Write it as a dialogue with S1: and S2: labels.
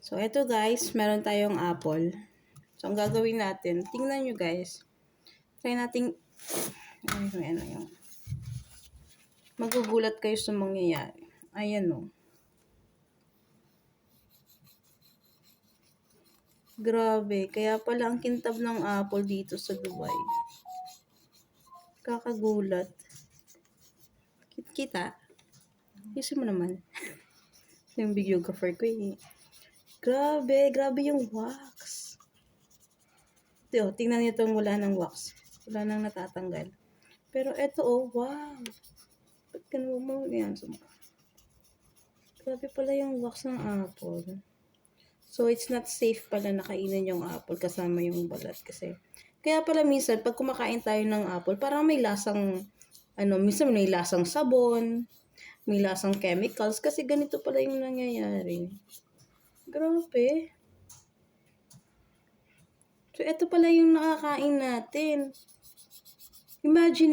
S1: So, eto guys, meron tayong apple. So, ang gagawin natin, tingnan nyo guys. Try nating, yung, magugulat kayo sa mangyayari. Ayan o. Grabe, kaya pala ang kintab ng apple dito sa Dubai. Kakagulat. Kita? Isin mo naman. Yung videographer ko eh. Grabe yung wax. Ito, tingnan niyo itong wala ng wax. Wala nang natatanggal. Pero eto oh, wow. Ba't ganun mo yan? Grabe pala yung wax ng apple. So, it's not safe pala na kainin yung apple kasama yung balat kasi. Kaya pala minsan, pag kumakain tayo ng apple, parang may lasang, minsan may lasang sabon, may lasang chemicals, kasi ganito pala yung nangyayari. Grabe. So, ito pala yung nakakain natin. Imagine